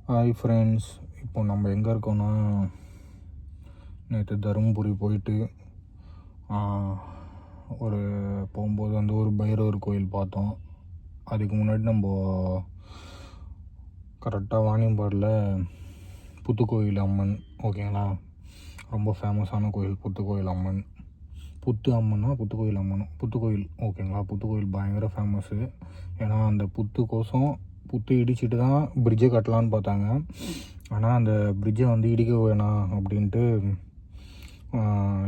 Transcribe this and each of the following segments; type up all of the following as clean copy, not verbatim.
Hi friends, இப்போ நம்ம எங்கே இருக்கோன்னா, நேற்று தருமபுரி போயிட்டு ஒரு போகும்போது வந்து ஒரு பைரவர் கோயில் பார்த்தோம். அதுக்கு முன்னாடி நம்ம கரெக்டாக வாணியம்பாடில் புத்துக்கோயில் அம்மன், ஓகேங்களா, ரொம்ப ஃபேமஸான கோயில் புத்துக்கோயில் அம்மன். புத்துக்கோயில் அம்மனும் புத்துக்கோயில், ஓகேங்களா. புத்துக்கோயில் பயங்கர ஃபேமஸ்ஸு. ஏன்னா அந்த புத்து இடிச்சிட்டு தான் பிரிட்ஜை கட்டலான்னு பார்த்தாங்க. ஆனால் அந்த பிரிட்ஜை வந்து இடிக்க வேணாம் அப்படின்ட்டு,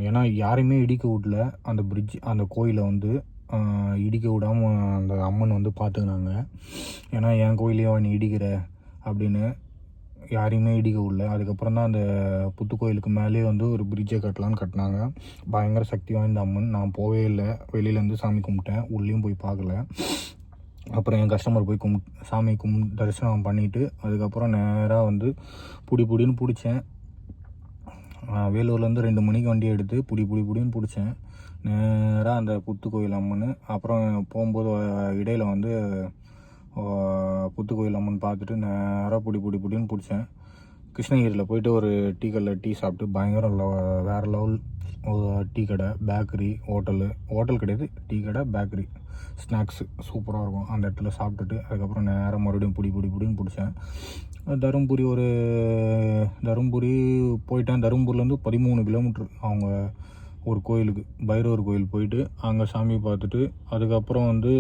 ஏன்னா யாரையுமே இடிக்க விடல. அந்த கோயிலை வந்து இடிக்க விடாமல் அந்த அம்மன் வந்து பார்த்துக்கினாங்க. ஏன்னா என் கோயிலையும் அவன் இடிக்கிற அப்படின்னு யாரையுமே இடிக்க விடல. அதுக்கப்புறம் தான் அந்த புத்துக்கோயிலுக்கு மேலே வந்து ஒரு பிரிட்ஜை கட்டலான்னு கட்டினாங்க. பயங்கர சக்தி வாய்ந்த அம்மன். நான் போவே இல்லை, வெளியிலேருந்து சாமி கும்பிட்டேன், உள்ளேயும் போய் பார்க்கல. அப்புறம் என் கஸ்டமர் போய் சாமி தரிசனம் பண்ணிவிட்டு அதுக்கப்புறம் நேராக வந்து புடின்னு பிடிச்சேன். வேலூர்லேருந்து 2 மணிக்கு வண்டி எடுத்து புடின்னு பிடிச்சேன். நேராக அந்த புத்துக்கோயில் அம்மன். அப்புறம் போகும்போது இடையில் வந்து புத்துக்கோயில் அம்மன் பார்த்துட்டு நேராக புடின்னு பிடிச்சேன். கிருஷ்ணகிரியில் போயிட்டு ஒரு டீ சாப்பிட்டு பயங்கர வேறு லெவல் டீ கடை, பேக்கரி, ஹோட்டல் கிடையாது, டீ கடை, பேக்கரி, ஸ்நாக்ஸு சூப்பராக இருக்கும். அந்த இடத்துல சாப்பிட்டுட்டு அதுக்கப்புறம் நேராக மறுபடியும் புடின்னு பிடிச்சேன். தருமபுரி போயிட்டேன். தருமபுரிலேருந்து 13 கிலோமீட்ரு அவங்க ஒரு கோயிலுக்கு, பைரவர் கோயில் போயிட்டு அங்கே சாமி பார்த்துட்டு அதுக்கப்புறம் வந்து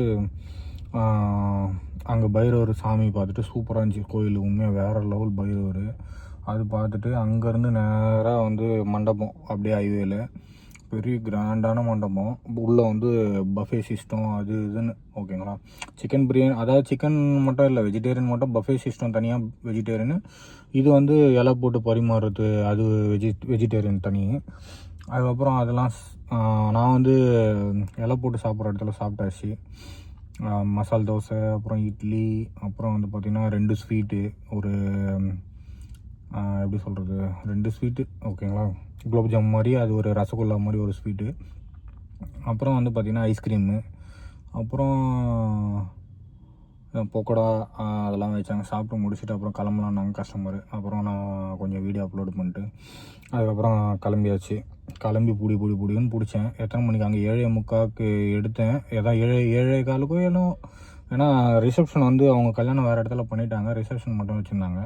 அங்கே பைரவர் சாமி பார்த்துட்டு சூப்பராக இருந்துச்சு கோயில். உண்மையாக வேறு லெவல் பைரவர். அது பார்த்துட்டு அங்கேருந்து நேராக வந்து மண்டபம், அப்படியே ஹைவேல பெரிய கிராண்டான மண்டபம். உள்ளே வந்து பஃபே சிஸ்டம் அது இதுன்னு, ஓகேங்களா. சிக்கன் பிரியாணி, அதாவது சிக்கன் மட்டும் இல்லை, வெஜிடேரியன் மட்டும் பஃபே சிஸ்டம் தனியாக வெஜிடேரியனு. இது வந்து இலை போட்டு பரிமாறுறது, அது வெஜிடேரியன் தனி. அதுக்கப்புறம் அதெல்லாம் நான் வந்து இலை போட்டு சாப்பிட்ற இடத்துல சாப்பிட்டாச்சு. மசால் தோசை, அப்புறம் இட்லி, அப்புறம் வந்து பார்த்திங்கன்னா 2 ஸ்வீட்டு, ஒரு எப்படி சொல்கிறது, 2 ஸ்வீட்டு, ஓகேங்களா. குலோப் ஜாமுன் மாதிரி, அது ஒரு ரசகுல்லா மாதிரி ஒரு ஸ்வீட்டு. அப்புறம் வந்து பார்த்திங்கன்னா ஐஸ்கிரீமு, அப்புறம் பக்கோடா, அதெல்லாம் வச்சாங்க. சாப்பிட்டு முடிச்சுட்டு அப்புறம் கிளம்பலாம் நாங்கள் கஸ்டமரு. அப்புறம் நான் கொஞ்சம் வீடியோ அப்லோடு பண்ணிட்டு அதுக்கப்புறம் கிளம்பியாச்சு. கிளம்பி புடின்னு பிடிச்சேன். எத்தனை மணிக்கு அங்கே 7:45க்கு எடுத்தேன். ஏதாவது 7:15 ஏனோ. ஏன்னா ரிசப்ஷன் வந்து அவங்க கல்யாணம் வேறு இடத்துல பண்ணிட்டாங்க, ரிசப்ஷன் மட்டும் வச்சுருந்தாங்க.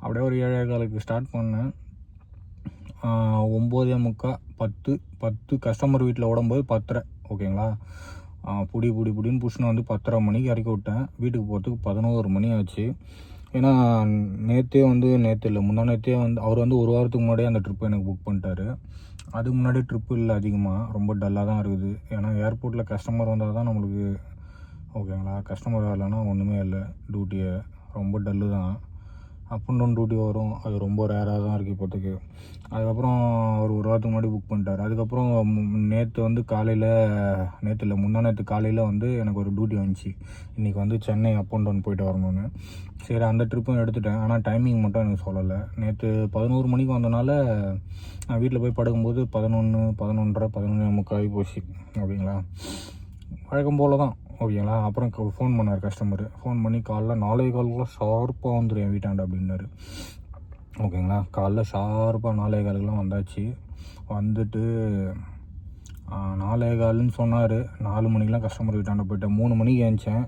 அப்படியே ஒரு 7:15க்கு ஸ்டார்ட் பண்ணேன். 9:45 10 கஸ்டமர் வீட்டில் ஓடும்போது 10:30, ஓகேங்களா. புடின்னு புஷ்னு வந்து 10:30 மணிக்கு இறக்கி விட்டேன். வீட்டுக்கு போகிறதுக்கு 11 மணி ஆச்சு. ஏன்னா நேற்றே இல்லை, முந்தானேற்றே வந்து அவர் வந்து ஒரு வாரத்துக்கு முன்னாடியே அந்த ட்ரிப்பு எனக்கு புக் பண்ணிட்டாரு. அதுக்கு முன்னாடி ட்ரிப்பு இல்லை, அதிகமாக ரொம்ப டல்லாக தான் இருக்குது. ஏன்னா ஏர்போர்ட்டில் கஸ்டமர் வந்தால் தான் நம்மளுக்கு, ஓகேங்களா. கஸ்டமர் வரலன்னா ஒன்றுமே இல்லை, டியூட்டியை ரொம்ப டல்லு தான். அப் அண்ட் டவுன் டியூட்டி வரும், அது ரொம்ப ரேராக தான் இருக்குது இப்போதைக்கு. அதுக்கப்புறம் அவர் ஒரு வாரத்துக்கு முன்னாடி புக் பண்ணிட்டார். அதுக்கப்புறம் முந்தானேற்று காலையில் வந்து எனக்கு ஒரு டியூட்டி வந்துச்சு. இன்றைக்கி வந்து சென்னை அப் அண்ட் டவுன் போயிட்டு வரணும்னு. சரி, அந்த ட்ரிப்பும் எடுத்துட்டேன். ஆனால் டைமிங் மட்டும் எனக்கு சொல்லலை. நேற்று 11 மணிக்கு வந்தனால நான் வீட்டில் போய் படுக்கும்போது 11, 11:30, 11:45 போச்சு, ஓகேங்களா. வழக்கம் போல் தான், ஓகேங்களா. அப்புறம் ஃபோன் பண்ணார் கஸ்டமரு. ஃபோன் பண்ணி காலைல 4:15 ஷார்ப்பாக வந்துடும் என் வீட்டாண்ட அப்படின்னாரு, ஓகேங்களா. காலைல ஷார்ப்பாக 4:15 வந்தாச்சு. வந்துட்டு 4:15 சொன்னார். 4 மணிக்கெலாம் கஸ்டமர் வீட்டாண்ட போயிட்டேன். 3 மணிக்கு ஏந்திச்சேன்.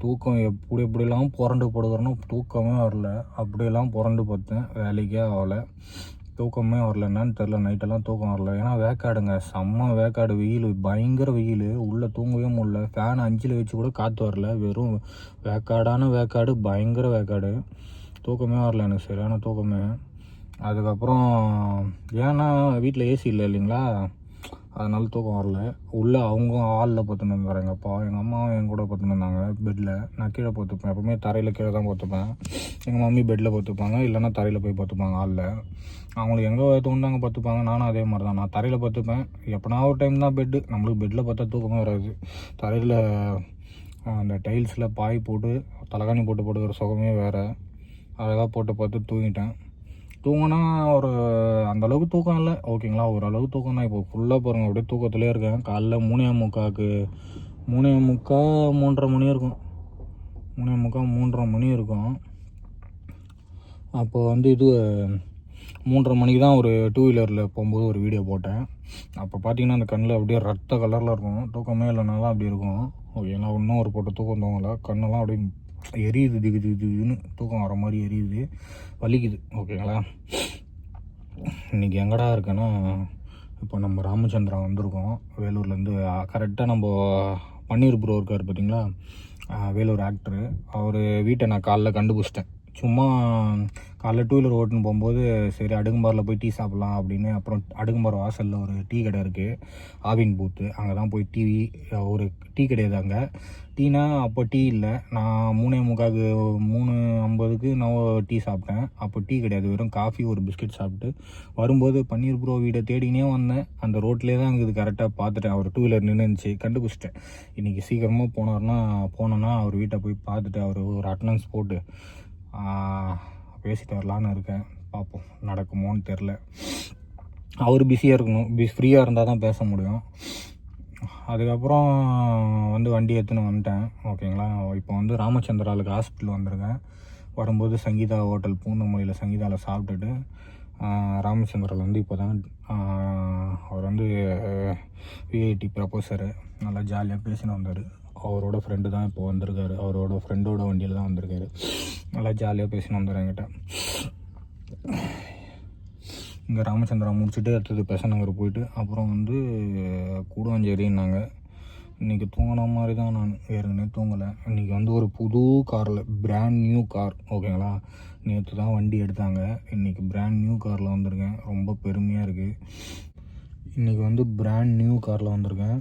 தூக்கம் எப்படியெல்லாம் புரண்டு படுக்கிறேன்னா தூக்கமே வரல. அப்படியெல்லாம் புரண்டு பார்த்தேன், வேலைக்கே ஆகலை. தூக்கமே வரல, என்னன்னு தெரில. நைட்டெல்லாம் தூக்கம் வரல. ஏன்னா வேக்காடுங்க, செம்ம வேக்காடு, வெயில், பயங்கர வெயில். உள்ளே தூங்கவே முடியல. ஃபேன் 5ல் வச்சு கூட காற்று வரல. வெறும் வேக்காடு, பயங்கர வேக்காடு. தூக்கமே வரல எனக்கு, சரியான தூக்கமே. அதுக்கப்புறம் ஏன்னா வீட்டில் ஏசி இல்லை இல்லைங்களா, அதனால தூக்கம் வரல. உள்ளே அவங்க ஹாலில் படுத்துன்னு இருந்தார் எங்கள் அப்பா. எங்கள் அம்மாவும் என் கூட படுத்துன்னு இருந்தாங்க பெட்டில். நான் கீழே படுத்துப்பேன், எப்பவுமே தரையில் கீழே தான் படுத்துப்பேன். எங்கள் மம்மி பெட்டில் படுத்துப்பாங்க, இல்லைன்னா தரையில் போய் படுத்துப்பாங்க ஹாலில். அவங்களுக்கு எங்கே தோணுதாங்க படுத்துப்பாங்க. நானும் அதே மாதிரி தான், நான் தரையில் படுத்துப்பேன். எப்போனா ஒரு டைம் தான் பெட்டு. நம்மளுக்கு பெட்டில் பார்த்தா தூக்கமே வராது. தரையில் அந்த டைல்ஸில் பாய் போட்டு தலைகாணி போட்டு படுக்கிற சுகமே வேறு. அழகாக போட்டு பார்த்து தூங்கிட்டேன். தூங்கினா ஒரு அந்தளவுக்கு தூக்கம் இல்லை, ஓகேங்களா. ஓரளவு தூக்கம் தான். இப்போ ஃபுல்லாக பாருங்கள், அப்படியே தூக்கத்துலேயே இருக்கேன். காலைல 3:45 3:30 மணி இருக்கும். 3:45 3:30 மணி இருக்கும். அப்போ வந்து இது 3:30 மணிக்கு தான் ஒரு 2 வீலரில் போகும்போது ஒரு வீடியோ போட்டேன். அப்போ பார்த்தீங்கன்னா அந்த கண்ணில் அப்படியே ரத்த கலரில் இருக்கும். தூக்கமே இல்லைனா தான் அப்படி இருக்கும். ஓகேங்களா, இன்னும் ஒரு போட்ட தூக்கம் தூங்கலை. கண்ணெல்லாம் அப்படியே எரியுது, திகு திகுன்னு தூக்கம் வர மாதிரி எரியுது, வலிக்குது. ஓகேங்களா, இன்றைக்கி எங்கடா இருக்கேன்னா, இப்போ நம்ம ராமச்சந்திரா வந்திருக்கோம் வேலூர்லேருந்து. கரெக்டாக நம்ம பன்னீர் ப்ரோ இருக்கார் பார்த்தீங்களா, வேலூர் ஆக்டரு. அவர் வீட்டை நான் காலைல கண்டுபிடிச்சிட்டேன். சும்மா காலைல 2 வீலர் ஓட்டுன்னு போகும்போது சரி அடுக்கும்பாரில் போய் டீ சாப்பிட்லாம் அப்படின்னு. அப்புறம் அடுக்கும்பார் வாசலில் ஒரு டீ கடை இருக்குது, ஆவின் பூத்து. அங்கே தான் போய் ஒரு டீ கிடையாது அங்கே. டீனா அப்போ டீ இல்லை. நான் 3:50க்கு நான் டீ சாப்பிட்டேன். அப்போ டீ கிடையாது, வெறும் காஃபி ஒரு பிஸ்கெட் சாப்பிட்டு வரும்போது பன்னீர் ப்ரோ வீடை தேடினே வந்தேன். அந்த ரோட்லேயே தான் இருக்குது, கரெக்டாக பார்த்துட்டேன். அவர் 2 வீலர் நின்றுச்சு, கண்டுபிடிச்சிட்டேன். இன்றைக்கி சீக்கிரமாக போனோன்னா அவர் வீட்டை போய் பார்த்துட்டு அவர் ஒரு அட்டனன்ஸ் போட்டு பேசிட்டு வரலான்னு இருக்கேன். பார்ப்போம் நடக்குமோன்னு தெரில. அவர் பிஸியாக இருக்கணும், ஃப்ரீயாக இருந்தால் தான் பேச முடியும். அதுக்கப்புறம் வந்து வண்டி எடுத்துன்னு வந்துட்டேன். ஓகேங்களா, இப்போ வந்து ராமச்சந்திராவுக்கு ஹாஸ்பிட்டல் வந்திருக்கேன். வரும்போது சங்கீதா ஹோட்டல் பூந்தமல்லியில் சங்கீதாவில் சாப்பிட்டுட்டு ராமச்சந்திராவில் வந்து இப்போ தான் அவர் வந்து விஐடி ப்ரொபோசரு, நல்லா ஜாலியாக பேசின்னு வந்தார். அவரோட ஃப்ரெண்டு தான் இப்போ வந்திருக்காரு. அவரோட ஃப்ரெண்டோட வண்டியில் தான் வந்திருக்காரு. நல்லா ஜாலியாக பேசின்னு வந்தார் என்கிட்ட. இங்கே ராமச்சந்திரா முடிச்சுட்டு அடுத்தது பெசநகர் போயிட்டு அப்புறம் வந்து கூடுவாஞ்சேரின்னாங்க. இன்றைக்கி தூங்கின மாதிரி தான், நான் ஏற்கனவே தூங்கலை. இன்றைக்கி வந்து ஒரு புது காரில், பிராண்ட் நியூ கார். ஓகேங்களா, நேற்று தான் வண்டி எடுத்தாங்க, இன்றைக்கி பிராண்ட் நியூ காரில் வந்திருக்கேன். ரொம்ப பெருமையாக இருக்குது. இன்றைக்கி வந்து பிராண்ட் நியூ காரில் வந்திருக்கேன்.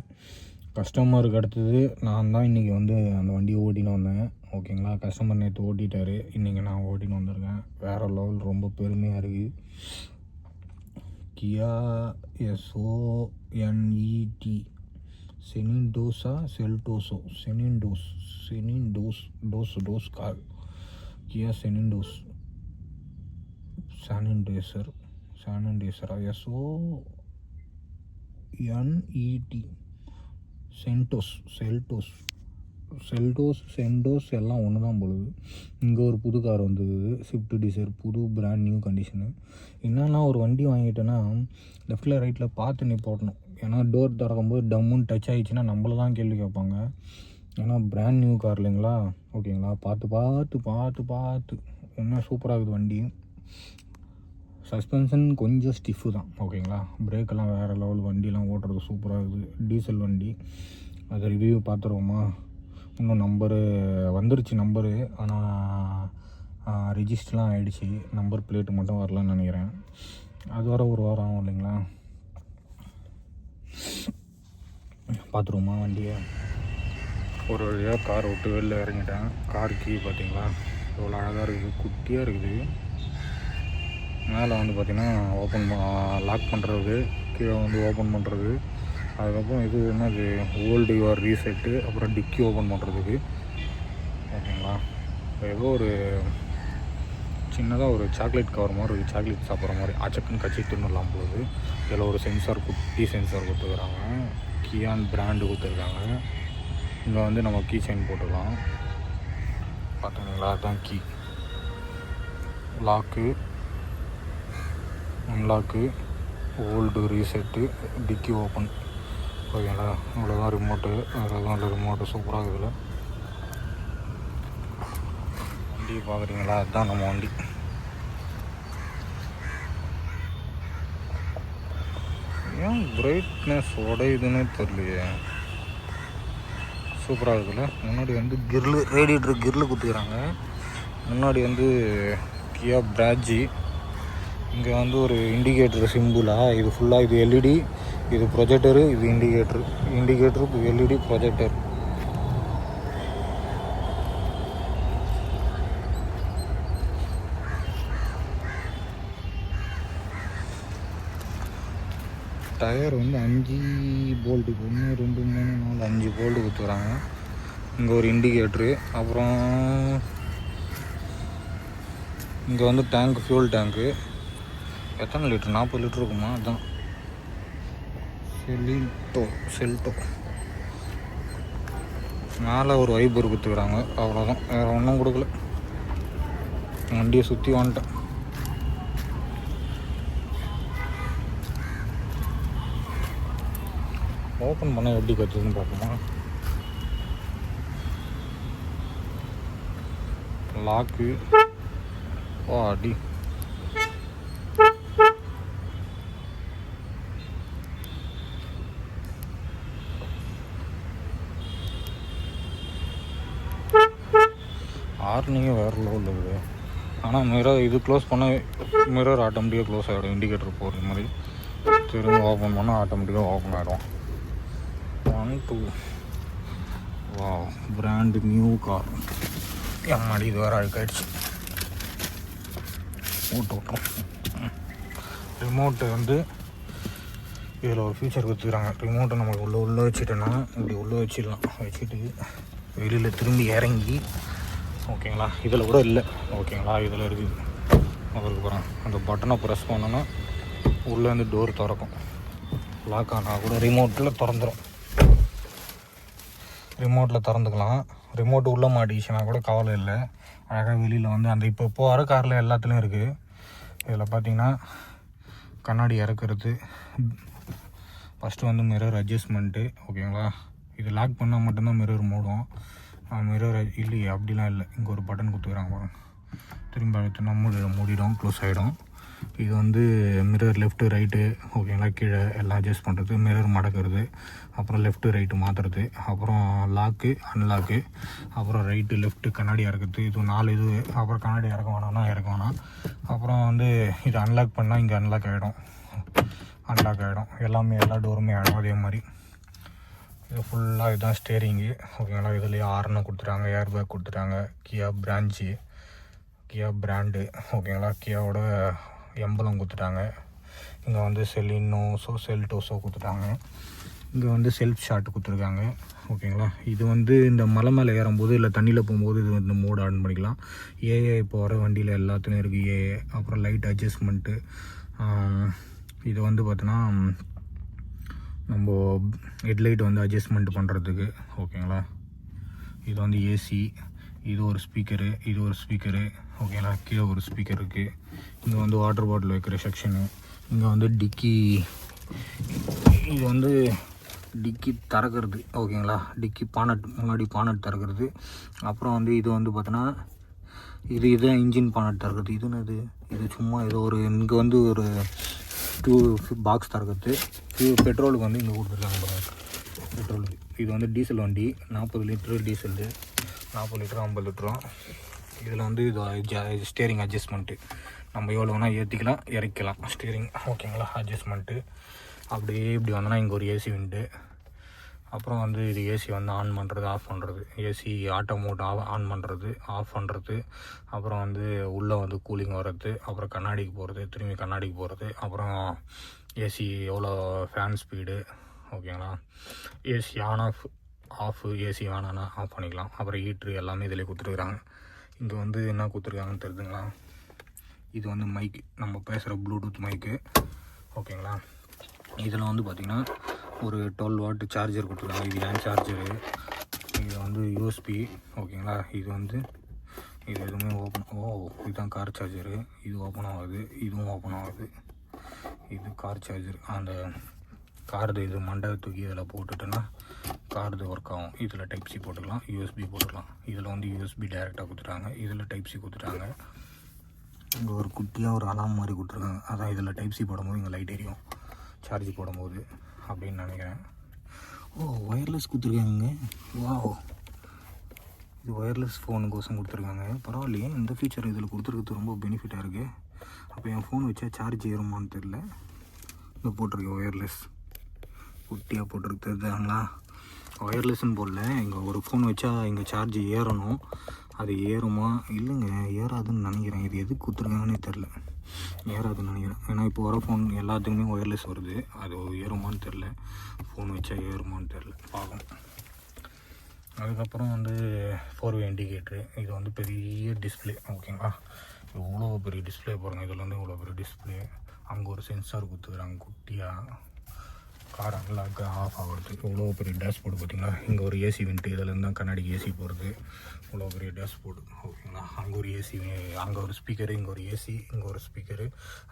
கஸ்டமருக்கு அடுத்தது நான் தான் இன்றைக்கி வந்து அந்த வண்டியை ஓட்டின்னு வந்தேன். ஓகேங்களா, கஸ்டமர் நேற்று ஓட்டிட்டார், இன்றைக்கி நான் ஓட்டின்னு வந்திருக்கேன். வேறு லெவல், ரொம்ப பெருமையாக இருக்குது. கியா SONET செனிண்டோஸா செல்டோஸோ செனிண்டோஸ் கார். கியா செனிண்டோஸ் சானிடைசரா SONET சென்டோஸ் எல்லாம் ஒன்று தான் பொழுது. இங்கே ஒரு புது கார் வந்தது, ஸ்விஃப்ட் டிசைர், புது பிராண்ட் நியூ கண்டிஷனு. என்னன்னா ஒரு வண்டி வாங்கிட்டேன்னா லெஃப்டில் ரைட்டில் பார்த்து போடணும். ஏன்னா டோர் திறக்கும்போது டம்முன்னு டச் ஆகிடுச்சின்னா நம்மள தான் கேள்வி கேட்பாங்க. ஏன்னா பிராண்ட் நியூ கார் இல்லைங்களா. ஓகேங்களா, பார்த்து இன்னும் சூப்பராக இருக்குது வண்டி. சஸ்பென்ஷன் கொஞ்சம் ஸ்டிஃபு தான். ஓகேங்களா, பிரேக்கெல்லாம் வேறு லெவல், வண்டிலாம் ஓட்டுறது சூப்பராக இருக்குது. டீசல் வண்டி, அதை ரிவ்யூ பார்த்துருவோமா. இன்னும் நம்பரு வந்துருச்சு, நம்பரு ஆனால் ரிஜிஸ்டர்லாம் ஆகிடுச்சி. நம்பர் பிளேட்டு மட்டும் வரலன்னு நினைக்கிறேன். அது வர ஒரு வாரம் ஆகும் இல்லைங்களா. பார்த்துருவோமா வண்டியை. ஒரு வழியாக கார் விட்டு வெளில இறங்கிட்டேன். கார் கீ பார்த்தீங்களா எவ்வளோ அழகாக இருக்குது, குட்டியாக இருக்குது. மேலே வந்து பார்த்திங்கன்னா லாக் பண்ணுறது, கீழே வந்து ஓப்பன் பண்ணுறது. அதுக்கப்புறம் இது என்னது, ஓல்டு யுவர் ரீசெட்டு, அப்புறம் டிக்கி ஓப்பன் பண்ணுறதுக்கு. ஓகேங்களா, ஏதோ ஒரு சின்னதாக ஒரு சாக்லேட் கவர் மாதிரி இருக்குது, சாக்லேட் சாப்பிட்ற மாதிரி ஆச்சக்குன்னு கட்சி தின்னுலாம் போகுது. இதில் ஒரு சென்சார், குட்டி சென்சார் கொடுத்துருக்குறாங்க. கியான் பிராண்டு கொடுத்துருக்காங்க. இங்கே வந்து நம்ம கீ செயின் போட்டுக்கலாம். பார்த்தீங்களா, அதுதான் key. Lock, unlock, old reset, dickey open. ஓகேங்களா, இவ்வளோதான் ரிமோட்டு. வேறு எதுவும் இல்லை, ரிமோட்டு சூப்பராக இருக்குதுல்ல. வண்டி பார்க்குறீங்களா, அதுதான் நம்ம வண்டி. ஏன் பிரைட்னஸ் உடையுதுன்னே தெரியலையே, சூப்பராக இருக்குல்ல. முன்னாடி வந்து கிரில், ரேடியேட்டர் கிரில் குத்துக்கிறாங்க. முன்னாடி வந்து கியா பிராட்ஜி. இங்கே வந்து ஒரு இண்டிகேட்டர் சிம்பிளாக, இது ஃபுல்லாக இது எல்இடி, இது ப்ரொஜெக்டரு, இது இண்டிகேட்ரு, இது எல்இடி ப்ரொஜெக்டர். டயர் வந்து 5 போல்ட்டு, 1 2 3 4 5 போல்ட்டு கொடுத்துக்கிறாங்க. இங்கே ஒரு இண்டிகேட்ரு. அப்புறம் இங்கே வந்து டேங்க், ஃபியூல் டேங்க்கு. எத்தனை லிட்ரு, 40 லிட்ரு இருக்குமா. அதுதான் செல்டோ. மேலே ஒரு வைப்பர் கொடுத்துக்கிறாங்க, அவ்வளோதான், வேறு ஒன்றும் கொடுக்கல. வண்டியை சுற்றி வந்துட்டேன். ஓப்பன் பண்ண எப்படி கற்றுதுன்னு பார்ப்போமா. லாக்கு ஓ அடி ஆர்னிங்கே வேறு லெவலில் இருக்குது. ஆனால் மிரர் இது க்ளோஸ் பண்ண மிரர் ஆட்டோமேட்டிக்காக க்ளோஸ் ஆகிடும். இண்டிகேட்டர் போடுற மாதிரி திரும்ப ஓப்பன் பண்ணால் ஆட்டோமேட்டிக்காக ஓப்பன் ஆகிடும். 1 2 வா பிராண்டு நியூ கார். எம்மாடி இது வேறு அழுக்காயிடுச்சு. விட்டோம். ரிமோட்டு வந்து இதில் ஒரு ஃபீச்சர் கொடுத்துக்கிறாங்க. ரிமோட்டை நமக்கு உள்ளே வச்சுட்டோன்னா இப்படி உள்ளே வச்சுட்டு வெளியில் திரும்பி இறங்கி ஓகேங்களா. இதில் கூட இல்லை ஓகேங்களா. இதில் இருக்குது அவருக்கு போகிறேன். அந்த பட்டனை ப்ரெஸ் பண்ணோன்னா உள்ளேருந்து டோர் திறக்கும். லாக் ஆனால் கூட ரிமோட்டில் திறந்துடும். ரிமோட்டில் திறந்துக்கலாம். ரிமோட்டு உள்ளே மாட்டிச்சுன்னா கூட கவலை இல்லை. அழகாக வெளியில் வந்து அந்த இப்போ வர காரில் எல்லாத்துலேயும் இருக்குது. இதில் பார்த்திங்கன்னா கண்ணாடி இறக்குறது, ஃபஸ்ட்டு வந்து மிரர் அட்ஜஸ்ட்மெண்ட்டு ஓகேங்களா. இது லாக் பண்ணால் மட்டும்தான் மிரர் மூடும். மிரர் இல்லையே அப்படிலாம் இல்லை. இங்கே ஒரு பட்டன் கொடுத்துக்கிறாங்க பாருங்க. திரும்ப அழுத்தினா மூடிடும், க்ளோஸ் ஆகிடும். இது வந்து மிரர் லெஃப்ட்டு ரைட்டு ஓகேங்களா. கீழே எல்லாம் அட்ஜஸ்ட் பண்ணுறது, மிரர் மடக்கிறது, அப்புறம் லெஃப்ட்டு ரைட்டு மாற்றுறது, அப்புறம் லாக்கு அன்லாக்கு, அப்புறம் ரைட்டு லெஃப்ட்டு கண்ணாடி இறக்குறது. இது 4 இது. அப்புறம் கண்ணாடி இறக்க வேணாம். அப்புறம் வந்து இது அன்லாக் பண்ணால் இங்கே அன்லாக் ஆகிடும். எல்லாமே எல்லா டோருமே ஆகிடும் அதே மாதிரி. இது ஃபுல்லாக இதுதான் ஸ்டேரிங்கு ஓகேங்களா. இதுலேயே ஆர்னு கொடுத்துட்டாங்க, ஏர் பேக் கொடுத்துட்டாங்க, கியா பிராண்டு ஓகேங்களா. கியாவோட எம்பலம் கொடுத்துட்டாங்க. இங்கே வந்து செல்டோஸோ கொடுத்துட்டாங்க. இங்கே வந்து செல்ஃப் ஷாட் கொடுத்துருக்காங்க ஓகேங்களா. இது வந்து இந்த மலை மேலே ஏறும்போது இல்லை தண்ணியில் போகும்போது இது வந்து மோட் ஆன் பண்ணிக்கலாம். ஏஏ இப்போ வர வண்டியில் எல்லாத்துலேயும் இருக்குது ஏஏ. அப்புறம் லைட் அட்ஜஸ்ட்மெண்ட்டு. இது வந்து பார்த்தோன்னா நம்ம ஹெட்லைட் வந்து அட்ஜஸ்ட்மெண்ட் பண்ணுறதுக்கு ஓகேங்களா. இது வந்து ஏசி. இது ஒரு ஸ்பீக்கரு ஓகேங்களா. கீழே ஒரு ஸ்பீக்கர் இருக்குது. இங்கே வந்து வாட்டர் பாட்டில் வைக்கிற செக்ஷனு. இங்கே வந்து இது வந்து டிக்கி திறக்கிறது ஓகேங்களா. டிக்கி முன்னாடி பானட் திறக்கிறது. அப்புறம் வந்து இது வந்து பார்த்தோன்னா இதுதான் இன்ஜின் பானட் திறக்கிறது. இது சும்மா ஏதோ ஒரு இங்கே வந்து ஒரு 2 பாக்ஸ் திறக்கிறது. பெட்ரோலுக்கு வந்து இங்கே கொடுத்துருக்காங்க பெட்ரோலுக்கு. இது வந்து டீசல் வண்டி. 40 லிட்டரு டீசலு, 40 லிட்டரு 50 லிட்டரும். இதில் வந்து இது ஸ்டேரிங் அட்ஜஸ்ட்மெண்ட்டு. நம்ம எவ்வளோ வேணால் ஏற்றிக்கலாம் இறக்கலாம் ஸ்டேரிங் ஓகேங்களா. அட்ஜஸ்ட்மெண்ட்டு அப்படியே இப்படி வந்தோன்னா இங்கே ஒரு ஏசி விண்டு. அப்புறம் வந்து இது ஏசி வந்து ஆன் பண்ணுறது ஆஃப் பண்ணுறது, ஏசி ஆட்டோ மோட் ஆன் பண்ணுறது ஆஃப் பண்ணுறது. அப்புறம் வந்து உள்ளே வந்து கூலிங் வர்றது, அப்புறம் கண்ணாடிக்கு போகிறது, திரும்பி கண்ணாடிக்கு போகிறது. அப்புறம் ஏசி எவ்வளோ ஃபேன் ஸ்பீடு ஓகேங்களா. ஏசி ஆஃப் ஏசி வேணான்னா ஆஃப் பண்ணிக்கலாம். அப்புறம் ஹீட்ரு எல்லாமே இதிலே கொடுத்துருக்குறாங்க. இங்கே வந்து என்ன கொடுத்துருக்காங்கன்னு தெரியுதுங்களா. இது வந்து மைக்கு, நம்ம பேசுகிற ப்ளூடூத் மைக்கு ஓகேங்களா. இதில் வந்து பார்த்திங்கன்னா ஒரு 12 வாட் சார்ஜர் கொடுத்துருக்காங்க. இது ஏன் சார்ஜரு. இது வந்து யூஎஸ்பி ஓகேங்களா. இது எதுவுமே இதுதான் கார் சார்ஜரு. இது ஓப்பன் ஆகுது, இதுவும் ஓப்பன் ஆகுது. இது கார் சார்ஜர். அந்த கார்டு இது மண்டை தூக்கி இதில் போட்டுட்டோன்னா கார்டு ஒர்க் ஆகும். இதில் டைப் சி போட்டுக்கலாம், யூஎஸ்பி போட்டுக்கலாம். இதில் வந்து யூஎஸ்பி டைரெக்டாக கொடுத்துட்டாங்க. இதில் டைப் சி கொடுத்துட்டாங்க. இங்கே ஒரு குட்டியாக ஒரு அலாம் மாதிரி கொடுத்துருக்காங்க. அதான் இதில் டைப் சி போடும்போது இங்கே லைட் எரியும் சார்ஜ் போடும்போது அப்படின்னு நினைக்கிறேன். ஒயர்லெஸ் கொடுத்துருக்காங்க. இது ஒயர்லெஸ் ஃபோனுக்கோசம் கொடுத்துருக்காங்க. பரவாயில்லையே, இந்த ஃபீச்சர் இதில் கொடுத்துருக்கிறது ரொம்ப பெனிஃபிட்டாக இருக்குது. அப்போ என் ஃபோன் வச்சா சார்ஜ் ஏறுமான்னு தெரில. இங்கே போட்டிருக்கு ஒயர்லெஸ் குட்டியாக போட்டிருக்கு தெரிஞ்சாங்களா. ஒயர்லெஸ்ன்னு போடல. இங்கே ஒரு ஃபோன் வச்சா இங்கே சார்ஜ் ஏறணும். அது ஏறுமா இல்லைங்க, ஏறாதுன்னு நினைக்கிறேன். இது எதுக்கு கொடுத்துருக்காங்கன்னே தெரில. ஏறாதுன்னு நினைக்கிறேன். ஏன்னா இப்போ வர ஃபோன் எல்லாத்துக்குமே ஒயர்லெஸ் வருது. அது ஏறுமான்னு தெரில. ஃபோன் வச்சா ஏறுமான்னு தெரில, பார்க்கணும். அதுக்கப்புறம் வந்து 4-வே இண்டிகேட்ரு. இது வந்து பெரிய டிஸ்பிளே ஓகேங்களா. இவ்வளோ பெரிய டிஸ்பிளே பாருங்கள். இதில் வந்து இவ்வளோ பெரிய டிஸ்பிளே. அங்கே ஒரு சென்சார் கொடுத்துக்கிறாங்க குட்டியாக. கார் அன்லாக் ஆஃப் ஆகிறது. இவ்வளோ பெரிய டேஷ்போர்டு பார்த்திங்களா. இங்கே ஒரு ஏசி விண்ட்டு. இதில் தான் கண்ணாடிக்கு ஏசி போகிறது. இவ்வளோ பெரிய டேஷ்போர்டு ஓகேங்களா. அங்கே ஒரு ஏசி, அங்கே ஒரு ஸ்பீக்கரு, இங்கே ஒரு ஏசி, இங்கே ஒரு ஸ்பீக்கரு.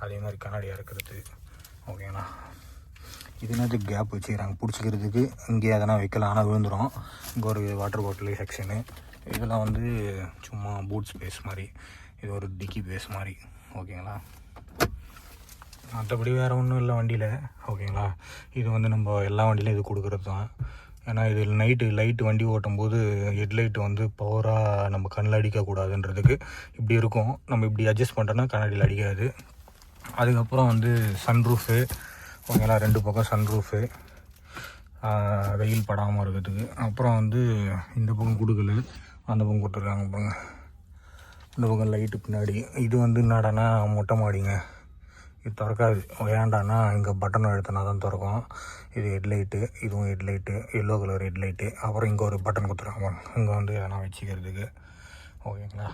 அதே மாதிரி கண்ணாடியாக இருக்கிறது ஓகேங்களா. இது என்னது கேப் வச்சுக்கிறாங்க பிடிச்சிக்கிறதுக்கு. இங்கே எதனா வைக்கலாம், ஆனால் விழுந்துடும். இங்கே ஒரு வாட்டர் பாட்டில் செக்ஷனு. இதெல்லாம் வந்து சும்மா பூட் ஸ்பேஸ் மாதிரி, இது ஒரு டிக்கி பேஸ் மாதிரி. ஓகேங்களா, மற்றபடி வேறு ஒன்றும் இல்லை வண்டியில். ஓகேங்களா, இது வந்து நம்ம எல்லா வண்டியிலும் இது கொடுக்குறது தான். ஏன்னா இது நைட்டு லைட்டு வண்டி ஓட்டும் போது ஹெட்லைட்டு வந்து பவராக நம்ம கண்ணில் அடிக்கக்கூடாதுன்றதுக்கு இப்படி இருக்கும். நம்ம இப்படி அட்ஜஸ்ட் பண்ணுறோன்னா கண்ணாடியில் அடிக்காது. அதுக்கப்புறம் வந்து சன்ரூஃபு. ஓகேங்களா, 2 பக்கம் சன்ரூஃபு, வெயில் படாமல் இருக்கிறதுக்கு. அப்புறம் வந்து இந்த பக்கம் கொடுக்கல, அந்த பக்கம் கொடுத்துருக்காங்க பாருங்க. இந்த பக்கம் லைட்டு பின்னாடி. இது வந்து என்னடானா மொட்டை மாடிங்க, இது திறக்காது. ஏண்டானா இங்கே பட்டன் அழுத்தினா தான் திறக்கும். இது ஹெட்லைட்டு, இதுவும் ஹெட்லைட்டு, எல்லோ கலர் ஹெட்லைட்டு. அப்புறம் இங்கே ஒரு பட்டன் கொடுத்துருக்காங்க, இங்கே வந்து எதனா வச்சுக்கிறதுக்கு. ஓகேங்களா,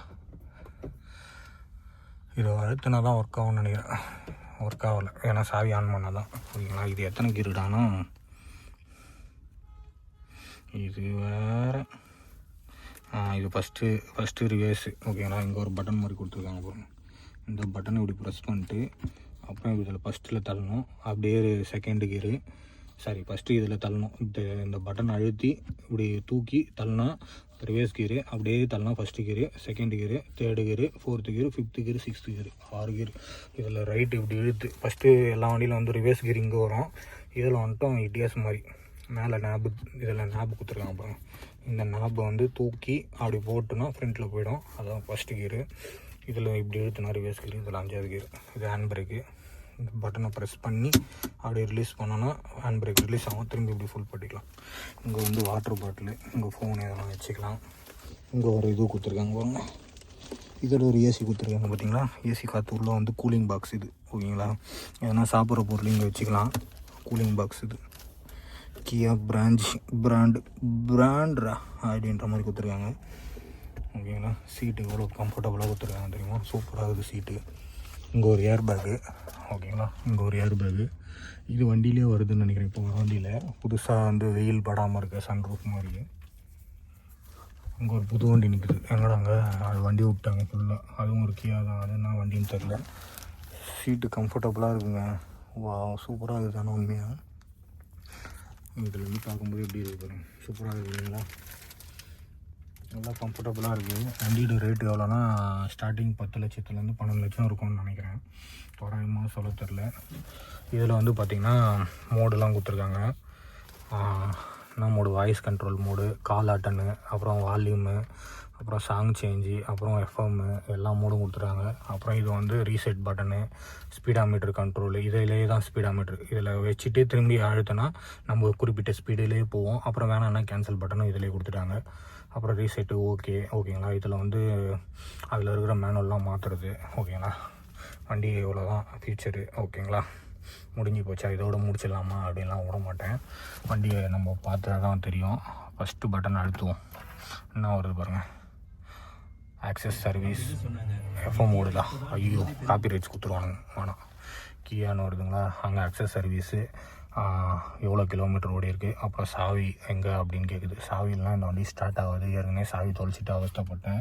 இது அழுத்தினா தான் ஒர்க் ஆகும்னு நினைக்கிறேன். ஒர்க் ஆகலை, ஏன்னா சாவி ஆன் பண்ணால் தான். ஓகேங்களா, இது எத்தனை கீருடானா, இது வேறு. இது ஃபஸ்ட்டு ரிவேர்ஸு. ஓகேங்களா, இங்கே ஒரு பட்டன் மாதிரி கொடுத்துருக்காங்க பாருங்க. இந்த பட்டனை இப்படி ப்ரெஸ் பண்ணிட்டு அப்புறம் இதில் ஃபஸ்ட்டில் தள்ளணும். அப்படியே செகண்டு கீரு, ஃபஸ்ட்டு இதில் தள்ளணும். இந்த பட்டன் அழுத்தி இப்படி தூக்கி தள்ளினா ரிவேர்ஸ் கீரு, அப்படியே தள்ளினா ஃபஸ்ட்டு கீரு, செகண்டு கீரு, தேர்டு கீரு, ஃபோர்த்து கீரு, ஃபிஃப்த்து கீரு, சிக்ஸ்த்து கீரு, 6 கீரு. இதில் ரைட்டு இப்படி இழுத்து ஃபஸ்ட்டு எல்லா வண்டியில் வந்து ரிவேர்ஸ் கீர் இங்கே வரும். இதில் வந்துட்டோம் இடியாஸ் மாதிரி மேலே நாபு, இதில் நாபு கொடுத்துருக்காங்க அப்புறம். இந்த நாபை வந்து தூக்கி அப்படி போட்டுனா ஃப்ரண்ட்டில் போயிடும். அதான் ஃபஸ்ட்டு கீரு. இதில் இப்படி இழுத்துனா ரிவேர்ஸ் கீர், இதில் 5வது கீர். இது ஹேண்ட் பிரேக்கு. இந்த பட்டனை ப்ரெஸ் பண்ணி அப்படியே ரிலீஸ் பண்ணோன்னா ஹேண்ட் பிரேக் ரிலீஸ் ஆகும். திரும்பி இப்படி ஃபுல் பண்ணிக்கலாம். இங்கே வந்து வாட்டர் பாட்டிலு, இங்கே ஃபோன் எதனா வச்சுக்கலாம். இங்கே ஒரு இது கொடுத்துருக்காங்க பாருங்க. இதில் ஒரு ஏசி கொடுத்துருக்காங்க பார்த்தீங்களா, ஏசி காற்று உள்ள வந்து கூலிங் பாக்ஸ் இது. ஓகேங்களா, எதனா சாப்பிட்ற பொருள் இங்கே வச்சுக்கலாம். கூலிங் பாக்ஸ் இது. கியா பிராண்ட்ரா அப்படின்ற மாதிரி கொடுத்துருக்காங்க. ஓகேங்களா, சீட்டு எவ்வளோ கம்ஃபர்டபுளாக கொடுத்துருக்காங்க தெரியுமா, சூப்பராக இருக்குது சீட்டு. இங்கே ஒரு ஏர் பேக்கு. ஓகேங்களா, இங்கே ஒரு ஏர் பேக்கு. இது வண்டியிலே வருதுன்னு நினைக்கிறேன். இப்போ வண்டியில் புதுசாக வந்து வெயில் படாமல் இருக்க சன்ரூஃப் மாதிரி. இங்கே ஒரு புது வண்டி நிற்குது. எங்கடாங்க அது வண்டி விட்டாங்க ஃபுல்லாக. அதுவும் ஒரு கியா தான், அது என்ன வண்டின்னு தெரில. சீட்டு கம்ஃபர்டபுளாக இருக்குங்க. வா, சூப்பராக இருக்குது. ஆனால் உண்மையாக இதில் வந்து பார்க்கும்போது எப்படி இருக்குது பாருங்க, சூப்பராக இருக்குது இல்லைங்களா, நல்லா கம்ஃபர்டபுளாக இருக்குது. வண்டியோட ரேட்டு எவ்வளோனா ஸ்டார்டிங் 10 லட்சத்துலேருந்து 12 லட்சம் இருக்கும்னு நினைக்கிறேன். தோராயமாக சொல்ல தெரில. இதில் வந்து பார்த்திங்கன்னா மோடுலாம் கொடுத்துருக்காங்க. என்ன மோடு, வாய்ஸ் கண்ட்ரோல் மோடு, கால் அட்டனு, அப்புறம் வால்யூமு, அப்புறம் சாங் சேஞ்சு, அப்புறம் எஃப்எம்மு, எல்லா மோடும் கொடுத்துருக்காங்க. அப்புறம் இது வந்து ரீசெட் பட்டனு, ஸ்பீடாமீட்டர் கண்ட்ரோலு. இதிலே தான் ஸ்பீடாமீட்ரு. இதில் வச்சுட்டு திரும்பி அழுத்தினா நம்ம குறிப்பிட்ட ஸ்பீடிலே போவோம். அப்புறம் வேணான்னா கேன்சல் பட்டனும் இதிலே கொடுத்துட்டாங்க. அப்புறம் ரீசெட்டு ஓகேங்களா. இதில் வந்து அதில் இருக்கிற மேனுவல்லாம் மாற்றுறது. ஓகேங்களா, வண்டி இவ்வளோ தான் ஃபியூச்சரு. ஓகேங்களா, முடிஞ்சு போச்சா, இதோட முடிச்சிடலாமா அப்படின்லாம் விட மாட்டேன். வண்டியை நம்ம பார்த்தா தான் தெரியும். ஃபஸ்ட்டு பட்டன் அழுத்துவோம், என்ன வருது பாருங்கள், ஆக்சஸ் சர்வீஸ், எஃப்எம் மோடுலா. ஐயோ, காப்பி ரைட்ஸ் கொடுத்துருவானுங்க, வேணாம். கியான்னு வருதுங்களா, அங்கே ஆக்சஸ் சர்வீஸு, எவ்வளோ கிலோமீட்டர் ஓடி இருக்குது. அப்புறம் சாவி எங்கே அப்படின்னு கேட்குது. சாவிலாம் இந்த வண்டி ஸ்டார்ட் ஆகாது. ஏற்கனவே சாவி தொலைச்சிட்டு அவஸ்தப்பட்டேன்.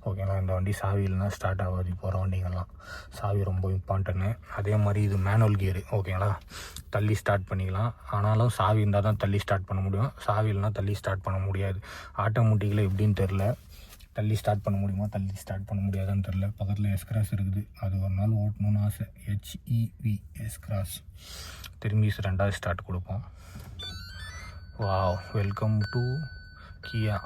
ஓகேங்களா, இந்த வண்டி சாவி இல்லைனா ஸ்டார்ட் ஆகாது. போகிற வண்டிங்கள்லாம் சாவி ரொம்ப இம்பார்ட்டன்ட்டு. அதே மாதிரி இது மேனுவல் கியரு. ஓகேங்களா, தள்ளி ஸ்டார்ட் பண்ணிக்கலாம். ஆனாலும் சாவி இருந்தால் தான் தள்ளி ஸ்டார்ட் பண்ண முடியும். சாவி இல்லைனா தள்ளி ஸ்டார்ட் பண்ண முடியாது. ஆட்டோமேட்டிக்கில் எப்படின்னு தெரில, தள்ளி ஸ்டார்ட் பண்ண முடியுமா, தள்ளி ஸ்டார்ட் பண்ண முடியாதான்னு தெரில. பக்கத்தில் எஸ்கிராஸ் இருக்குது, அது ஒரு நாள் ஓட்டணும்னு ஆசை. HEV S Cross. திரும்பி 2வது ஸ்டார்ட் கொடுப்போம். Wow, welcome to Kia.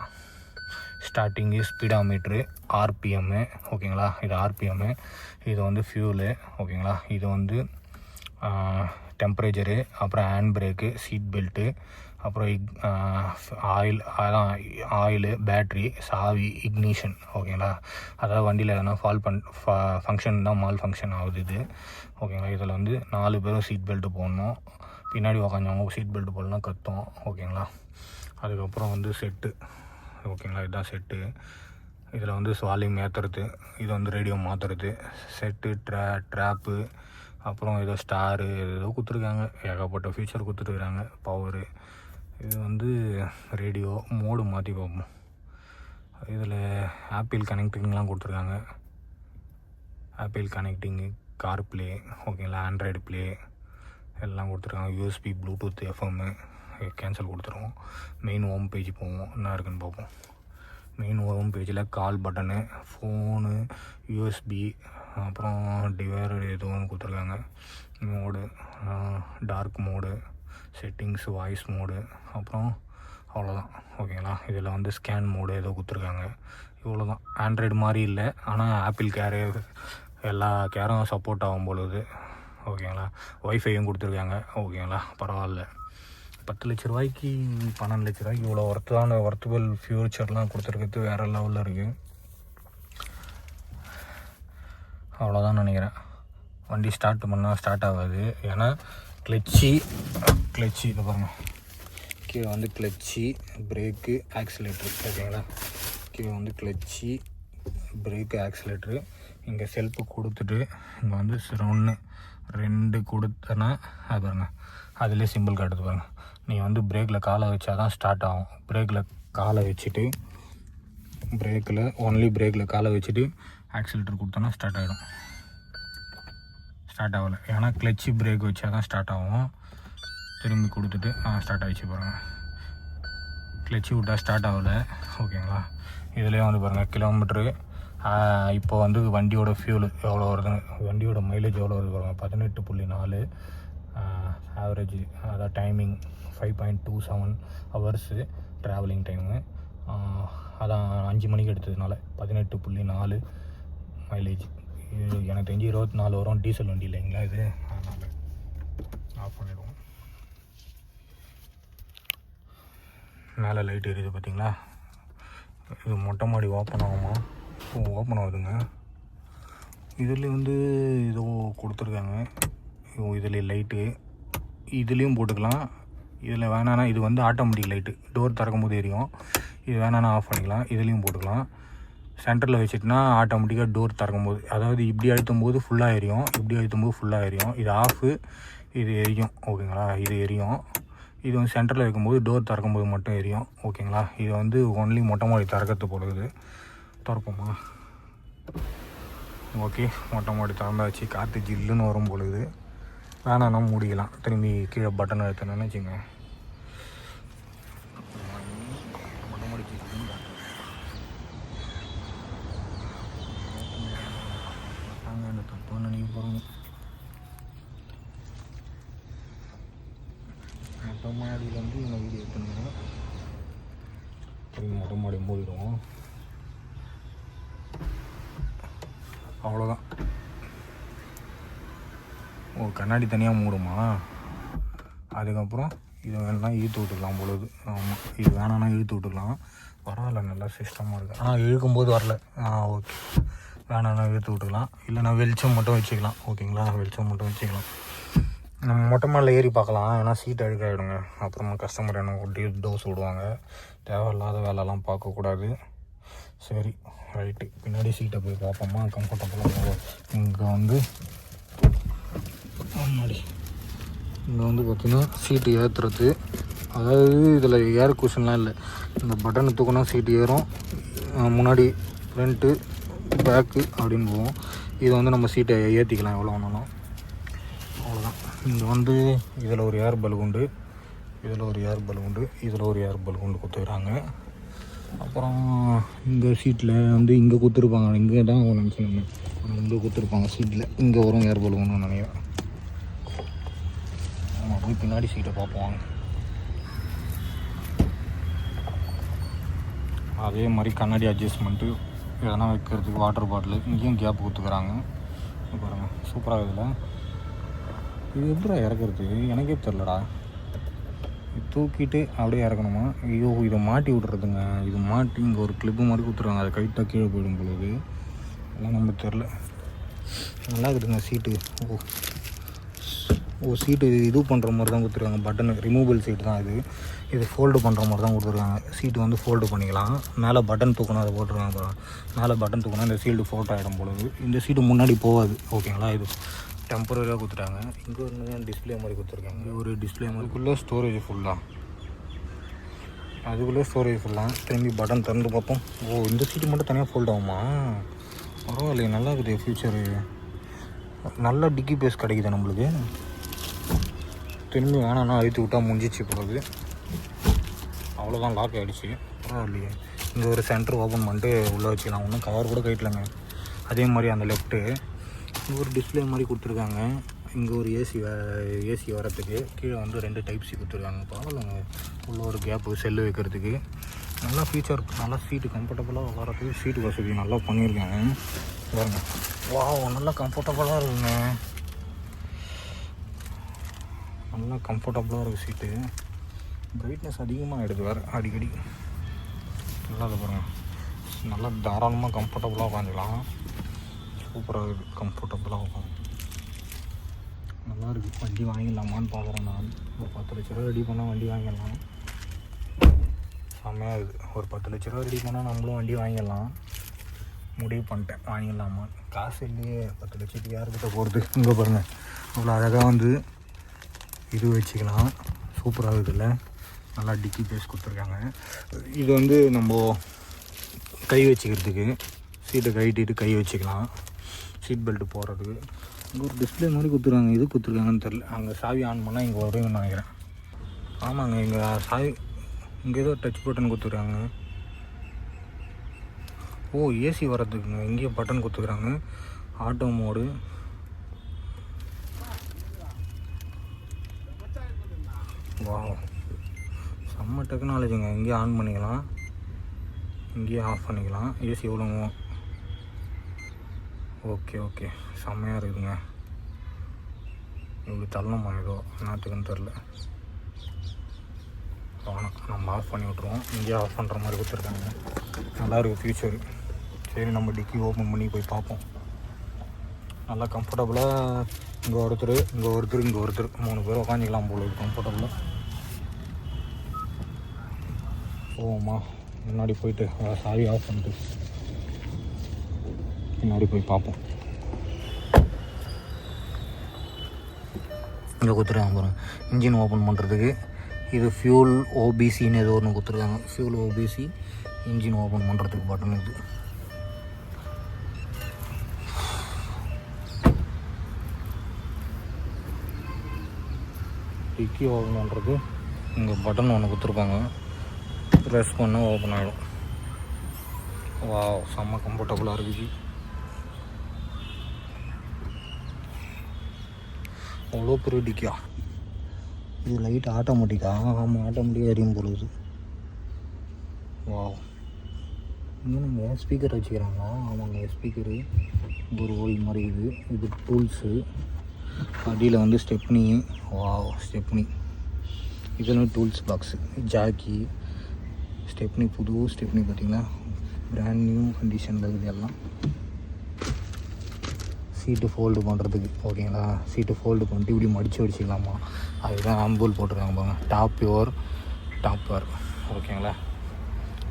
Starting speedometer, RPM. ஓகேங்களா, இது ஆர்பிஎம்மு. இது வந்து ஃபியூலு. ஓகேங்களா, இது வந்து டெம்பரேச்சரு, அப்புறம் ஹேண்ட் பிரேக்கு, சீட் பெல்ட்டு, அப்புறம் ஆயில், அதான் ஆயிலு, பேட்ரி, சாவி, இக்னிஷன். ஓகேங்களா, அதாவது வண்டியில் எதனா ஃபங்க்ஷன் தான், மால் ஃபங்க்ஷன் ஆகுது இது. ஓகேங்களா, இதில் வந்து 4 பேரும் சீட் பெல்ட்டு போடணும். பின்னாடி உக்காந்தவங்க சீட் பெல்ட் போடலாம் கத்தும். ஓகேங்களா, அதுக்கப்புறம் வந்து செட்டு. ஓகேங்களா, இதுதான் செட்டு. இதில் வந்து வால்யூம் ஏற்றுறது, இது வந்து ரேடியோ மாற்றுறது, செட்டு, ட்ராப்பு, அப்புறம் ஏதோ ஸ்டாரு ஏதோ கொடுத்துருக்காங்க. ஏகப்பட்ட ஃபீச்சர் கொடுத்துருக்குறாங்க. பவரு, இது வந்து ரேடியோ மோடு மாற்றி பார்ப்போம். இதில் ஆப்பிள் கனெக்டிங்லாம் கொடுத்துருக்காங்க. Apple connecting, CarPlay. ஓகேங்களா, ஆண்ட்ராய்டு ப்ளே, எல்லாம் கொடுத்துருக்காங்க. யூஎஸ்பி, ப்ளூடூத், எஃப்எம்மு கேன்சல் கொடுத்துருவோம். மெயின் ஹோம் பேஜ் போவோம், என்ன இருக்குன்னு பார்ப்போம். மெயின் ஹோம் பேஜில் கால் பட்டனு, ஃபோனு, யூஎஸ்பி, அப்புறம் டிவைர் ஏதோ ஒன்று கொடுத்துருக்காங்க. Mode, dark mode, settings, voice mode, அப்புறம் அவ்வளோதான். ஓகேங்களா. இதில் வந்து ஸ்கேன் மோடு ஏதோ கொடுத்துருக்காங்க. இவ்வளோ தான். ஆண்ட்ராய்டு மாதிரி இல்லை, ஆனால் ஆப்பிள் கேரு எல்லா கேரும் சப்போர்ட் ஆகும் பொழுது. ஓகேங்களா. ஒய்ஃபையும் கொடுத்துருக்காங்க. ஓகேங்களா, பரவாயில்ல. 10 லட்ச ரூபாய்க்கு 12 லட்ச ரூபாய்க்கு இவ்வளோ ஒர்த்தபிள் ஃபியூச்சர்லாம் கொடுத்துருக்கிறது வேறு லெவலில் இருக்குது. அவ்வளோதான் நினைக்கிறேன். வண்டி ஸ்டார்ட் பண்ணால் ஸ்டார்ட் ஆகாது. ஏன்னா கிளச்சி இதை பாருங்கள், கீழே வந்து கிளச்சி, பிரேக்கு, ஆக்சிலேட்ரு. ஓகேங்களா. கீழே வந்து கிளச்சி, பிரேக்கு, ஆக்சிலேட்ரு. இங்கே செல்ஃபு கொடுத்துட்டு இங்கே வந்து 2 கொடுத்தனா அது பாருங்கள், அதிலே சிம்பிள் காட்டுது பாருங்கள். நீங்கள் வந்து பிரேக்கில் காலை வச்சா தான் ஸ்டார்ட் ஆகும். பிரேக்கில் காலை வச்சுட்டு ஒன்லி பிரேக்கில் காலை வச்சுட்டு ஆக்சிலேட்டர் கொடுத்தோன்னா ஸ்டார்ட் ஆகிடும். ஸ்டார்ட் ஆகலை, ஏன்னா கிளச்சி பிரேக் வச்சா தான் ஸ்டார்ட் ஆகும். திரும்பி கொடுத்துட்டு ஸ்டார்ட் ஆகிடுச்சு பாருங்கள். கிளச்சி விட்டால் ஸ்டார்ட் ஆகலை. ஓகேங்களா. இதுலேயே வந்து பாருங்கள் கிலோமீட்ரு. இப்போ வந்து வண்டியோட ஃபியூல் எவ்வளோ வருதுன்னு, வண்டியோட மைலேஜ் எவ்வளோ வருது பாருங்கள். 18.4 ஆவரேஜ். அதான் டைமிங் 5.27 ஹவர்ஸு ட்ராவலிங் டைமு. அதான் 5 மணிக்கு எடுத்ததுனால 18.4 மைலேஜ். இது எனக்கு தெரிஞ்சு 24 வரும். டீசல் வண்டி இல்லைங்களா இது, அதனால் ஆஃப் பண்ணிவிடுவோம். மேலே லைட் எரியுது பார்த்தீங்களா. இது மொட்டை மாடி ஓப்பன் ஆகுமா? ஓப்பன் ஆகுதுங்க. இதில் வந்து ஏதோ கொடுத்துருக்காங்க. இதில் லைட்டு இதுலேயும் போட்டுக்கலாம். இதில் வேணான்னா இது வந்து ஆட்டோமேட்டிக் லைட்டு, டோர் திறக்கும் போது எரியும். இது வேணான்னா ஆஃப் பண்ணிக்கலாம். இதுலேயும் போட்டுக்கலாம். சென்டரில் வச்சுட்டுனா ஆட்டோமேட்டிக்காக டோர் திறக்கும் போது, அதாவது இப்படி அழுத்தும் போது ஃபுல்லாக எரியும், இப்படி அழுத்தும் போது ஃபுல்லாக எரியும். இது ஆஃபு, இது எரியும். ஓகேங்களா. இது எரியும். இது வந்து சென்டரில் வைக்கும்போது டோர் திறக்கும்போது மட்டும் எரியும். ஓகேங்களா. இது வந்து ஒன்லி மொட்டை மாடி திறக்கிறது போடுது. திறப்போமா? ஓகே, மொட்டை மாடி திறந்தாச்சு. காற்று ஜில்லுன்னு வரும் பொழுது வேணான்னா மூடிக்கலாம். திரும்பி கீழே பட்டன் அழுத்தணும்னு வச்சுங்க. மொட்டை மாடி ஜில்லுன்னு காட்டுங்க. இந்த தப்புன்னு நினைக்க போகிறோம். மொட்டை மாடியிலேருந்து இவங்க வீடியோ எடுத்துன்னு திரும்பி மொட்டை மாடி மூடிடுவோம். அவ்வளோதான். கண்ணாடி தனியாக மூடுமா? அதுக்கப்புறம் இது வேணால் இழுத்து விட்டுக்கலாம் பொழுது. ஆமாம், இது வேணான்னா இழுத்து விட்டுக்கலாம். பரவாயில்ல, நல்லா சிஸ்டமாக இருக்குது. ஆனால் இழுக்கும்போது வரல. ஓகே, வேணான்னா இழுத்து விட்டுக்கலாம். இல்லைனா வெளிச்சம் மட்டும் வச்சுக்கலாம். ஓகேங்களா. வெளிச்சம் மட்டும் வச்சுக்கலாம். நம்ம மொட்டை மாடியில் ஏறி பார்க்கலாம். ஏன்னா சீட் அழுக்காயிடுங்க. அப்புறமா கஸ்டமர் என்ன கொட்டி டோஸ் விடுவாங்க. தேவையில்லாத வேலைலாம் பார்க்கக்கூடாது. சரி, ரைட்டு. பின்னாடி சீட்டை போய் பார்ப்போமா, கம்ஃபர்டபுளாக. இங்கே வந்து முன்னாடி இங்கே வந்து பார்த்திங்கன்னா சீட்டு ஏற்றுறது. அதாவது இதில் ஏர் குஷன்லாம் இல்லை. இந்த பட்டனை தூக்கினா சீட்டு ஏறும். முன்னாடி ஃப்ரண்ட்டு பேக்கு அப்படின்னு போவோம். இதை வந்து நம்ம சீட்டை ஏற்றிக்கலாம் எவ்வளோ வேணாலும். அவ்வளோதான். இங்கே வந்து இதில் ஒரு ஏர் பலூன், இதில் ஒரு ஏர் பலூன் கொடுத்துக்கிறாங்க. அப்புறம் இந்த சீட்டில் வந்து இங்கே கொடுத்துருப்பாங்க. இங்கே தான் நினச்சிங்க, இங்கே கொடுத்துருப்பாங்க சீட்டில். இங்கே வரும் ஏர் பலூன்னு நினைக்கிறேன். நம்ம போய் பின்னாடி சீட்டை பார்ப்போம். அதே மாதிரி கண்ணாடி அட்ஜஸ்ட்மெண்ட்டு, எதனா வைக்கிறதுக்கு வாட்டர் பாட்டில், இங்கேயும் கேப் கொடுத்துக்கிறாங்க. பாருங்கள், சூப்பராக இதில். இது எப்படா இறக்குறது எனக்கே தெரிலடா. தூக்கிட்டு அப்படியே இறக்கணுமா? ஐயோ, இதை மாட்டி விட்றதுங்க. இது மாட்டி இங்கே ஒரு கிளிப்பு மாதிரி கொடுத்துருவாங்க. அதை கைட்டாக கீழே போயிடும் பொழுது. அதெல்லாம் நமக்கு தெரில. நல்லா இருக்குதுங்க சீட்டு. சீட்டு இது பண்ணுற மாதிரி தான் கொடுத்துருக்காங்க. பட்டன் ரிமூவபிள் சீட்டு தான் இது. இது ஃபோல்டு பண்ணுற மாதிரி தான் கொடுத்துருக்காங்க. சீட்டு வந்து ஃபோல்டு பண்ணிக்கலாம். மேலே பட்டன் தூக்கணும், அதை போட்டுருக்காங்க. மேலே பட்டன் தூக்கணும், இந்த சீல்டு ஃபோட்டோ ஆகிடும் பொழுது. இந்த சீட்டு முன்னாடி போகாது. ஓகேங்களா. இது டெம்பரரியாக கொடுத்துட்டாங்க. இங்கே ஒரு டிஸ்பிளே மாதிரி கொடுத்துருக்காங்க. இங்கே ஒரு டிஸ்பிளே மாதிரி. அதுக்குள்ளே ஸ்டோரேஜ் ஃபுல்லாக. திரும்பி பட்டன் திறந்து பார்ப்போம். இந்த சீட்டு மட்டும் தனியாக ஃபோல்ட் ஆகுமா? பரவாயில்லையே, நல்லா இருக்குது ஃபியூச்சரு. நல்ல டிக்கி பேஸ் கிடைக்குது நம்மளுக்கு. திரும்பி வேணான்னா அழுத்தி விட்டா முடிஞ்சிச்சு போகுது. அவ்வளோதான், லாக் ஆகிடுச்சு. பரவாயில்லையே. இங்கே ஒரு சென்டர் ஓப்பன் பண்ணிட்டு உள்ளே வச்சுக்கலாம். ஒன்றும் கவர் கூட கட்டலைங்க. அதே மாதிரி அந்த லெஃப்ட்டு இங்கே ஒரு டிஸ்பிளே மாதிரி கொடுத்துருக்காங்க. இங்கே ஒரு ஏசி வரத்துக்கு கீழே வந்து 2 டைப் சி கொடுத்துருக்காங்க. பரவாயில்லைங்க. உள்ள ஒரு கேப்பு செல்லு வைக்கிறதுக்கு நல்லா ஃபீச்சர், நல்லா சீட்டு கம்ஃபர்டபுளாக உட்காரத்துக்கு சீட்டு வசதி நல்லா பண்ணியிருக்காங்க. பாருங்க, வா நல்லா கம்ஃபர்டபுளாக இருக்குங்க. நல்லா கம்ஃபர்டபுளாக இருக்குது சீட்டு. பிரைட்னஸ் அதிகமாக ஆகிடுது வேறு அடிக்கடி. நல்லா இது பாருங்கள், நல்லா தாராளமாக கம்ஃபர்டபுளாக உட்காந்துக்கலாம். சூப்பராக இருக்குது, கம்ஃபர்டபுளாக உட்காந்து நல்லா இருக்குது. வண்டி வாங்கிடலாமான்னு பார்க்குறேன் நான். ஒரு 10 லட்ச ரூபா ரெடி பண்ணால் வண்டி வாங்கிடலாம். செம்மையாக இருக்குது. ஒரு 10 லட்ச ரூபா ரெடி பண்ணால் நம்மளும் வண்டி வாங்கிடலாம். முடிவு பண்ணிட்டேன், வாங்கிடலாமா. காசு இல்லையே, 10 லட்சத்துக்கு யாருக்கிட்ட போகிறது. இங்கே பாருங்கள், அவ்வளோ அழகாக வந்து இது வச்சுக்கலாம். சூப்பராக இருக்குதுல்ல. நல்லா டிக்கி பேஸ் கொடுத்துருக்காங்க. இது வந்து நம்ம கை வச்சுக்கிறதுக்கு, சீட்டை கழட்டிட்டு கை வச்சுக்கலாம். சீட் பெல்ட்டு போடுறதுக்கு இங்கே ஒரு டிஸ்பிளே மாதிரி கொடுத்துருக்காங்க. இது கொடுத்துருக்காங்கன்னு தெரில. அங்கே சாவி ஆன் பண்ணால் இங்கே வரும்னு நினைக்கிறேன். ஆமாங்க, இங்கே சாவி இங்கே ஏதோ டச் பட்டன் கொடுத்துருக்காங்க. ஓ, ஏசி வர்றதுக்குங்க இங்கேயே பட்டன் கொடுத்துருக்குறாங்க. ஆட்டோ மோடு, வா செம்ம டெக்னாலஜிங்க. இங்கேயே ஆன் பண்ணிக்கலாம், இங்கேயே ஆஃப் பண்ணிக்கலாம். ஏசி எவ்வளோ? ஓகே செம்மையாக இருக்குதுங்க. இப்படி தள்ளணுமா ஏதோ நாட்டுக்குன்னு தெரில. ஆனால் நம்ம ஆஃப் பண்ணி விட்ருவோம். இங்கேயே ஆஃப் பண்ணுற மாதிரி கொடுத்துருக்காங்க. நல்லா இருக்குது ஃபியூச்சரு. சரி, நம்ம டிக்கி ஓப்பன் பண்ணி போய் பார்ப்போம். நல்லா கம்ஃபர்டபுளாக இங்கே ஒருத்தர் 3 பேர் உட்காந்துக்கலாம் போல இருக்குது கம்ஃபர்டபுளாக. போவோம்மா, முன்னாடி போயிட்டு சாவி ஆஃப் பண்ணிட்டு பின்னாடி போய் பார்ப்போம். இங்கே கொடுத்துருக்காங்க பாருங்கள், இன்ஜின் ஓப்பன் பண்ணுறதுக்கு. இது ஃபியூல் ஓபிசின்னு ஏதோ ஒன்று கொடுத்துருக்காங்க. ஃபியூல் ஓபிசி இன்ஜின் ஓப்பன் பண்ணுறதுக்கு பட்டன். இது டிக்கி ஓப்பன் பண்ணுறது இங்கே பட்டன் ஒன்று கொடுத்துருக்காங்க. ப்ரெஸ் பண்ணால் ஓப்பன் ஆகிடும். வா செம்ம கம்ஃபர்டபுளாக இருக்குது. அவ்வளோ பெரிய டிக்கியா. இது லைட் ஆட்டோமேட்டிக்கா? ஆமாம், ஆட்டோமேட்டிக்காக எரியும் பொழுது. வா, இங்கே நம்ம ஸ்பீக்கர் வச்சுக்கிறாங்களா? ஆமாங்க, ஸ்பீக்கரு ஒரு ஓய் மாதிரி. இது டூல்ஸு. அடியில் வந்து ஸ்டெப்னி. வா, ஸ்டெப்னி. இதெல்லாம் டூல்ஸ் பாக்ஸு. ஜாக்கி, ஸ்டெப்னி, புது ஸ்டெப்னி பார்த்திங்களா, பிராண்ட் நியூ கண்டிஷனில் இருக்குது எல்லாம். சீட்டு ஃபோல்டு பண்ணுறதுக்கு, ஓகேங்களா. சீட்டு ஃபோல்டு பண்ணிட்டு இப்படி மடித்து வச்சுக்கலாமா. அதுதான் ஆம்பூல் போட்டிருக்காங்க பாருங்க. டாப் யுவர், ஓகேங்களா.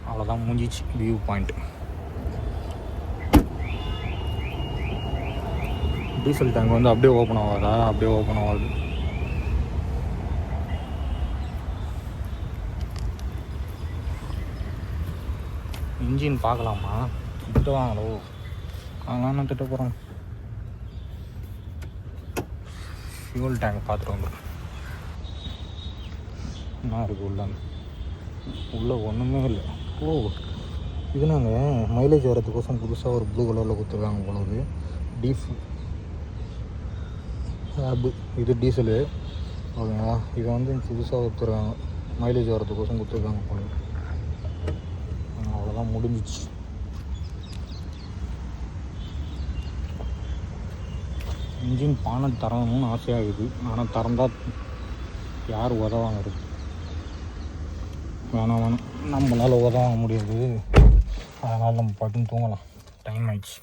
அவ்வளோதான், முடிஞ்சிச்சு வியூ பாயிண்ட். டீசல் டேங்க் வந்து அப்படியே ஓப்பன் ஆகாதா? அப்படியே ஓப்பன் ஆகாது. இன்ஜின் பார்க்கலாமா? திட்டுவாங்களோ? அதெல்லாம் நான் திட்ட போகிறேன். ஃபியூல் டேங்க் பார்த்துட்டு வந்துடும். என்ன இருக்குது உள்ளே ஒன்றுமே இல்லை. ஓ, இது நாங்கள் மைலேஜ் வரதுக்கோசம் புதுசாக ஒரு ப்ளூ கலரில் கொடுத்துருக்காங்க போனது. இது டீசலு, ஓகேங்களா. இதை வந்து புதுசாக கொடுத்துருக்காங்க, மைலேஜ் வரதுக்கோசம் கொடுத்துருக்காங்க போனது. அவ்வளோதான், முடிஞ்சிச்சு. இன்ஜின் பானை தரணும்னு ஆசையாக இருக்குது. ஆனால் திறந்தால் யார் உதவாங்க இருக்குது? வேணாம், நம்மளால் உதவாங்க முடியாது. அதனால் நம்ம பட்டுன்னு தூங்கலாம். டைம் ஆயிடுச்சு.